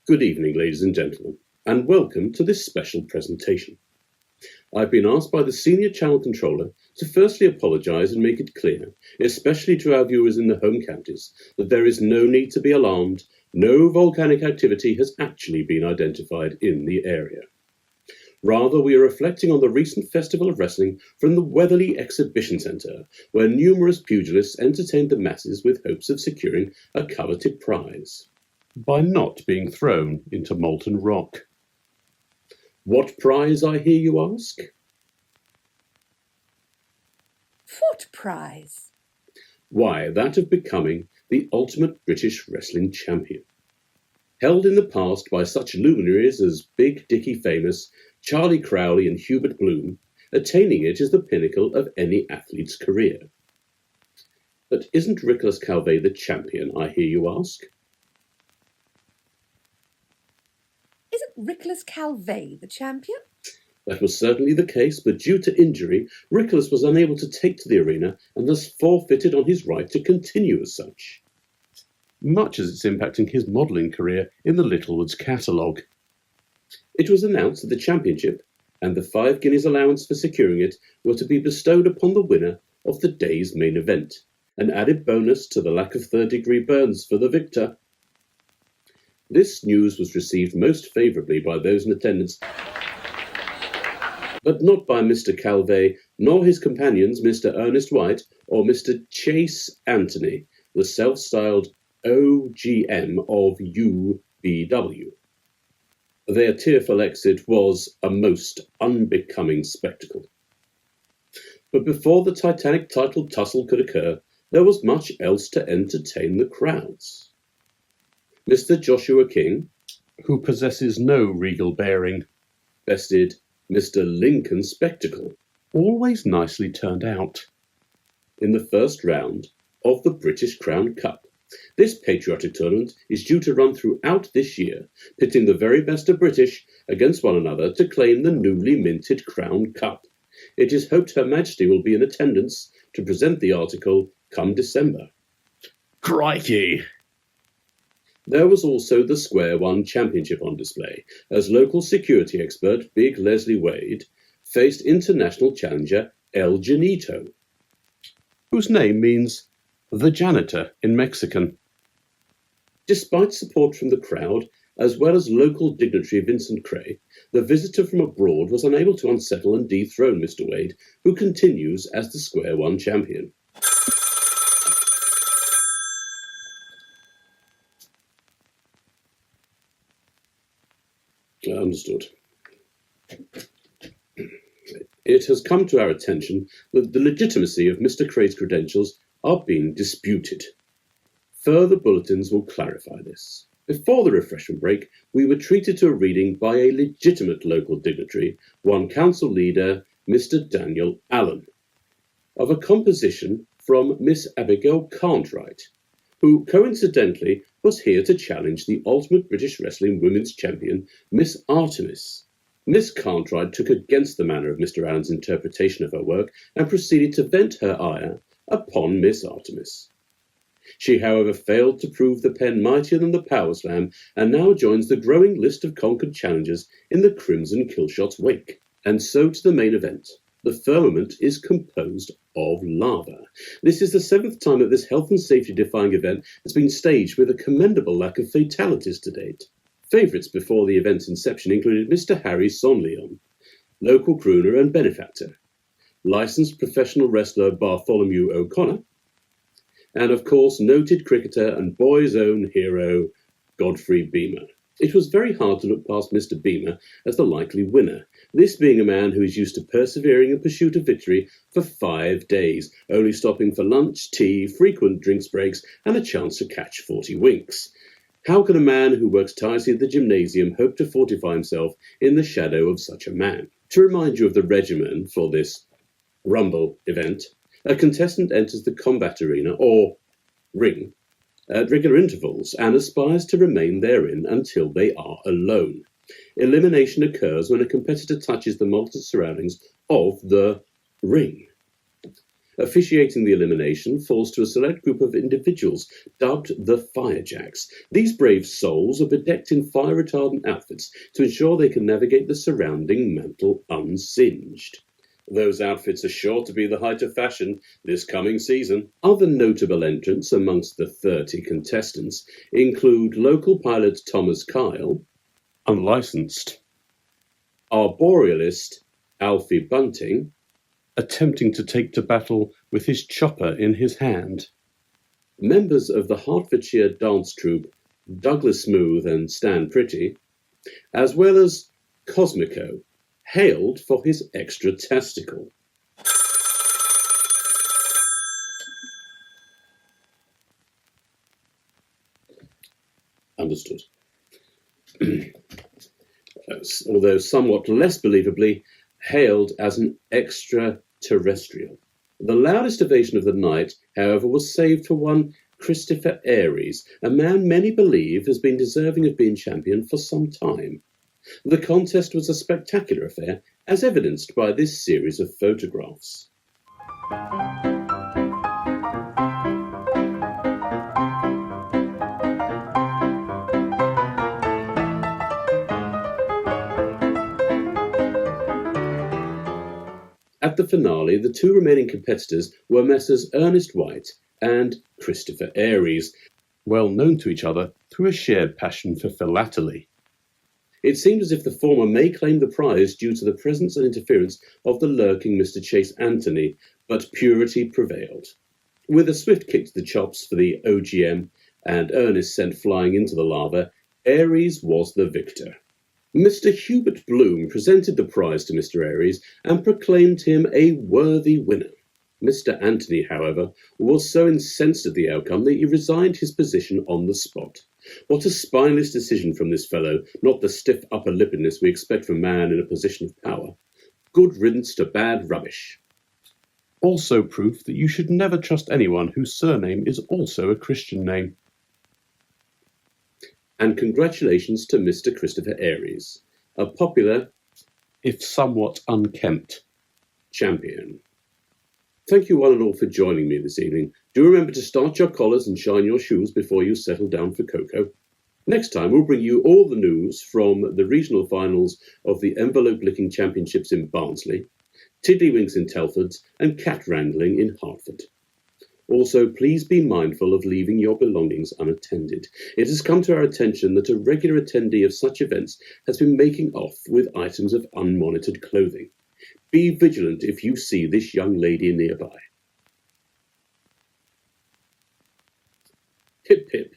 Good evening, ladies and gentlemen, and welcome to this special presentation. I've been asked by the Senior Channel Controller to firstly apologise and make it clear, especially to our viewers in the home counties, that there is no need to be alarmed. No volcanic activity has actually been identified in the area. Rather, we are reflecting on the recent Festival of Wrestling from the Weatherly Exhibition Centre, where numerous pugilists entertained the masses with hopes of securing a coveted prize by not being thrown into molten rock. What prize, I hear you ask? What prize? Why, that of becoming the ultimate British wrestling champion. Held in the past by such luminaries as Big Dickie Famous, Charlie Crowley and Hubert Bloom, attaining it is the pinnacle of any athlete's career. But isn't Nicholas Calvé the champion, I hear you ask? Isn't Nicholas Calvé the champion? That was certainly the case, but due to injury, Nicholas was unable to take to the arena and thus forfeited on his right to continue as such, much as it's impacting his modelling career in the Littlewoods catalogue. It was announced that the championship and the 5 guineas allowance for securing it were to be bestowed upon the winner of the day's main event, an added bonus to the lack of third-degree burns for the victor. This news was received most favourably by those in attendance, but not by Mr. Calvé, nor his companions, Mr. Ernest White or Mr. Chase Anthony, the self-styled OGM of UBW. Their tearful exit was a most unbecoming spectacle. But before the Titanic title tussle could occur, there was much else to entertain the crowds. Mr. Joshua King, who possesses no regal bearing, bested Mr. Lincoln Spectacle, always nicely turned out, in the first round of the British Crown Cup. This patriotic tournament is due to run throughout this year, pitting the very best of British against one another to claim the newly minted Crown Cup. It is hoped Her Majesty will be in attendance to present the article come December. Crikey! There was also the Square One Championship on display, as local security expert Big Leslie Wade faced international challenger El Janito, whose name means the janitor in Mexican. Despite support from the crowd, as well as local dignitary Vincent Cray, the visitor from abroad was unable to unsettle and dethrone Mr. Wade, who continues as the Square One champion. Understood. It has come to our attention that the legitimacy of Mr. Cray's credentials are being disputed. Further bulletins will clarify this. Before the refreshment break, we were treated to a reading by a legitimate local dignitary, one council leader, Mr. Daniel Allen, of a composition from Miss Abigail Cartwright, who coincidentally was here to challenge the Ultimate British Wrestling Women's Champion, Miss Artemis. Miss Cartwright took against the manner of Mr. Allen's interpretation of her work and proceeded to vent her ire upon Miss Artemis. She, however, failed to prove the pen mightier than the power slam, and now joins the growing list of conquered challengers in the Crimson Killshot's wake. And so to the main event. The Firmament is composed of lava. This is the 7th time that this health and safety defying event has been staged with a commendable lack of fatalities to date. Favourites before the event's inception included Mr. Harry Sonleon, local crooner and benefactor, licensed professional wrestler Bartholomew O'Connor, and of course noted cricketer and boys' own hero Godfrey Beamer. It was very hard to look past Mr. Beamer as the likely winner, this being a man who is used to persevering in pursuit of victory for 5 days, only stopping for lunch, tea, frequent drinks breaks, and a chance to catch 40 winks. How can a man who works tirelessly at the gymnasium hope to fortify himself in the shadow of such a man? To remind you of the regimen for this Rumble event, a contestant enters the combat arena, or ring, at regular intervals and aspires to remain therein until they are alone. Elimination occurs when a competitor touches the molten surroundings of the ring. Officiating the elimination falls to a select group of individuals dubbed the Firejacks. These brave souls are bedecked in fire-retardant outfits to ensure they can navigate the surrounding mantle unsinged. Those outfits are sure to be the height of fashion this coming season. Other notable entrants amongst the 30 contestants include local pilot Thomas Kyle, unlicensed, arborealist Alfie Bunting, attempting to take to battle with his chopper in his hand, members of the Hertfordshire dance troupe Douglas Smooth and Stan Pretty, as well as Cosmico, hailed for his extra testicle. Understood. Although somewhat less believably, hailed as an extraterrestrial. The loudest ovation of the night, however, was saved for one Christopher Aries, a man many believe has been deserving of being champion for some time. The contest was a spectacular affair, as evidenced by this series of photographs. At the finale, the two remaining competitors were Messrs. Ernest White and Christopher Aries, well known to each other through a shared passion for philately. It seemed as if the former may claim the prize due to the presence and interference of the lurking Mr. Chase Anthony, but purity prevailed. With a swift kick to the chops for the OGM and Ernest sent flying into the lava, Aries was the victor. Mr. Hubert Bloom presented the prize to Mr. Aries and proclaimed him a worthy winner. Mr. Anthony, however, was so incensed at the outcome that he resigned his position on the spot. What a spineless decision from this fellow, not the stiff upper-lippedness we expect from a man in a position of power. Good riddance to bad rubbish. Also proof that you should never trust anyone whose surname is also a Christian name. And congratulations to Mr. Christopher Aries, a popular, if somewhat unkempt, champion. Thank you one and all for joining me this evening. Do remember to start your collars and shine your shoes before you settle down for cocoa. Next time we'll bring you all the news from the regional finals of the Envelope Licking Championships in Barnsley, Tiddlywinks in Telford, and cat wrangling in Hertford. Also, please be mindful of leaving your belongings unattended. It has come to our attention that a regular attendee of such events has been making off with items of unmonitored clothing. Be vigilant if you see this young lady nearby. Hip hip.